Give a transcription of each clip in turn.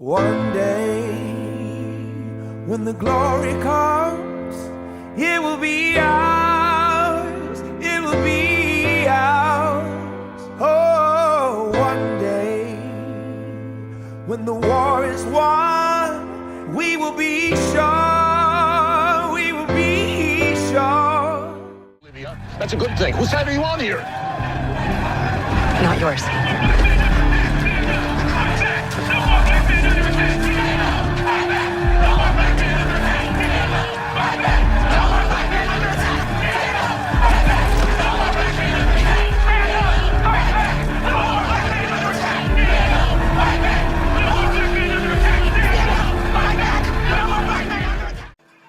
One day, when the glory comes, it will be ours, it will be ours. Oh, one day, when the war is won, we will be sure, we will be sure. Olivia, that's a good thing. Whose side are you on here? Not yours.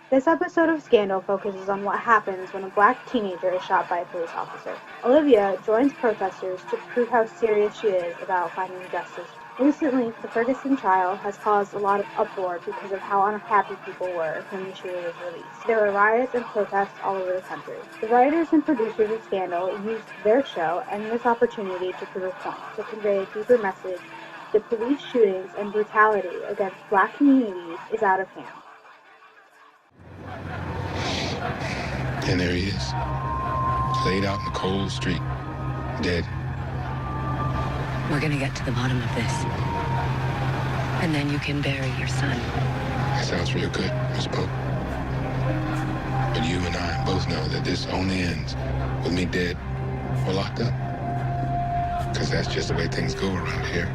This episode of Scandal focuses on what happens when a black teenager is shot by a police officer. Olivia joins protesters to prove how serious she is about finding justice. Recently, the Ferguson trial has caused a lot of uproar because of how unhappy people were when the shooter was released. There were riots and protests all over the country. The writers and producers of Scandal used their show and this opportunity to prove a point, to convey a deeper message that police shootings and brutality against black communities is out of hand. And there he is, laid out in the cold street, dead. We're gonna get to the bottom of this. And then you can bury your son. That sounds real good, Miss Pope. But you and I both know that this only ends with me dead or locked up. Because that's just the way things go around here.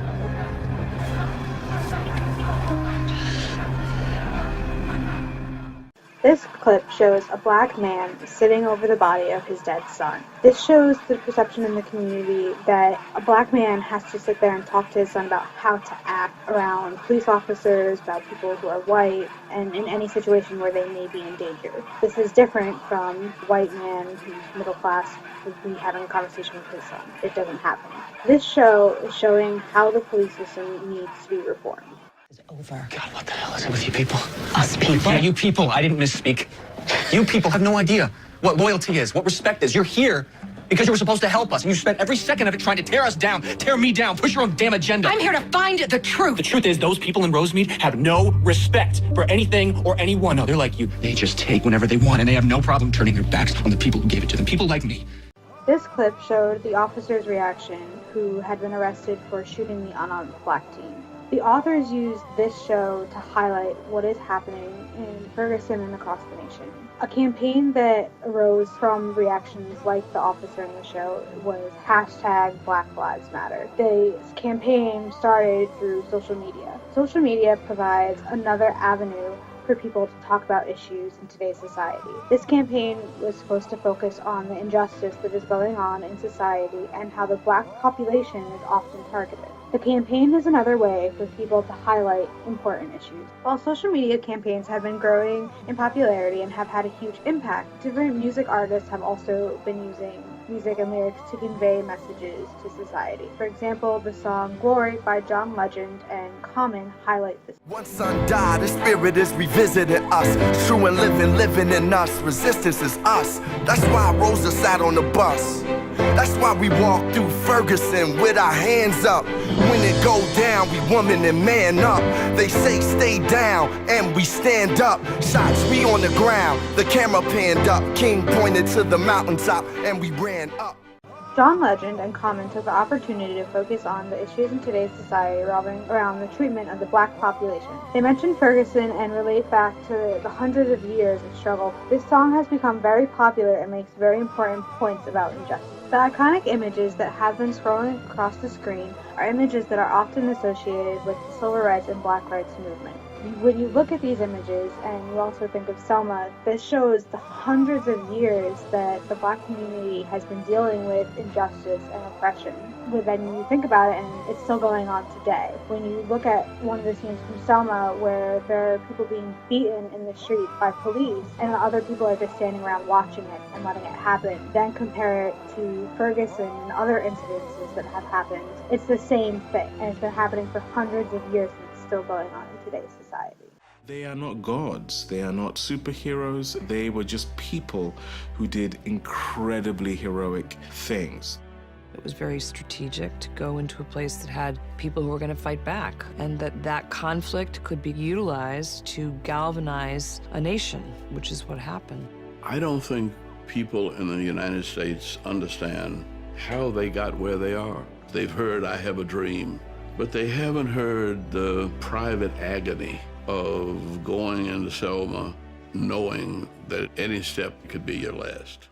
This clip shows a black man sitting over the body of his dead son. This shows the perception in the community that a black man has to sit there and talk to his son about how to act around police officers, about people who are white, and in any situation where they may be in danger. This is different from a white man who's middle class would be having a conversation with his son. It doesn't happen. This show is showing how the police system needs to be reformed. It's over. God, what the hell is it with you people? Us people? Yeah, you people. I didn't misspeak. You people have no idea what loyalty is, what respect is. You're here because you were supposed to help us, and you spent every second of it trying to tear us down, tear me down, push your own damn agenda. I'm here to find the truth. The truth is, those people in Rosemead have no respect for anything or anyone. No, they're like you. They just take whenever they want, and they have no problem turning their backs on the people who gave it to them. People like me. This clip showed the officer's reaction who had been arrested for shooting the unarmed black teen. The authors used this show to highlight what is happening in Ferguson and across the nation. A campaign that arose from reactions like the officer in the show was hashtag Black Lives Matter. The campaign started through social media. Social media provides another avenue for people to talk about issues in today's society. This campaign was supposed to focus on the injustice that is going on in society and how the black population is often targeted. The campaign is another way for people to highlight important issues. While social media campaigns have been growing in popularity and have had a huge impact, different music artists have also been using music and lyrics to convey messages to society. For example, the song Glory by John Legend and Common highlight this. One son died, the spirit is revisiting us. True and living in us. Resistance is us. That's why Rosa sat on the bus. That's why we walk through Ferguson with our hands up. When it go down, we woman and man up. They say stay down, and we stand up. Shots, we on the ground. The camera panned up. King pointed to the mountaintop, and we ran up. John Legend and Common took the opportunity to focus on the issues in today's society revolving around the treatment of the black population. They mentioned Ferguson and relate back to the hundreds of years of struggle. This song has become very popular and makes very important points about injustice. The iconic images that have been scrolling across the screen are images that are often associated with the civil rights and black rights movement. When you look at these images and you also think of Selma, this shows the hundreds of years that the black community has been dealing with injustice and oppression. But then you think about it and it's still going on today. When you look at one of the scenes from Selma where there are people being beaten in the street by police and other people are just standing around watching it and letting it happen, then compare it to Ferguson and other incidences that have happened, it's the same thing and it's been happening for hundreds of years and it's still going on in today's society. They are not gods, they are not superheroes, they were just people who did incredibly heroic things. It was very strategic to go into a place that had people who were going to fight back, and that conflict could be utilized to galvanize a nation, which is what happened. I don't think people in the United States understand how they got where they are. They've heard I have a dream, but they haven't heard the private agony of going into Selma knowing that any step could be your last.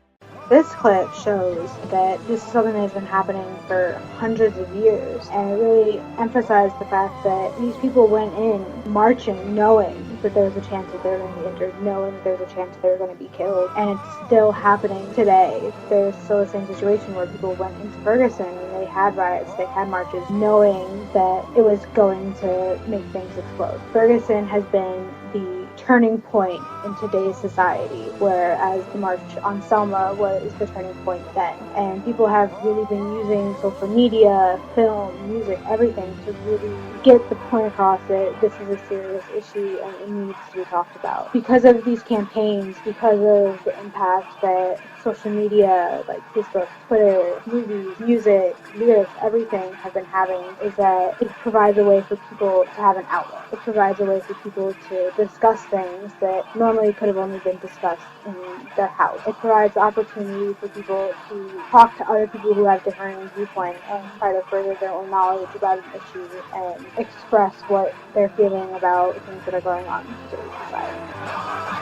This clip shows that this is something that has been happening for hundreds of years, and it really emphasized the fact that these people went in marching knowing that there was a chance that they were going to be injured, knowing that there was a chance that they were going to be killed, and it's still happening today. There's still the same situation where people went into Ferguson and they had riots, they had marches, knowing that it was going to make things explode. Ferguson has been the turning point in today's society, whereas the March on Selma was the turning point then. And people have really been using social media, film, music, everything to really get the point across that this is a serious issue and it needs to be talked about. Because of these campaigns, because of the impact that social media like Facebook, Twitter, movies, music, lyrics, everything have been having, is that it provides a way for people to have an outlet. It provides a way for people to discuss things that normally could have only been discussed in their house. It provides the opportunity for people to talk to other people who have different viewpoints and try to further their own knowledge about an issue and express what they're feeling about things that are going on in today's society.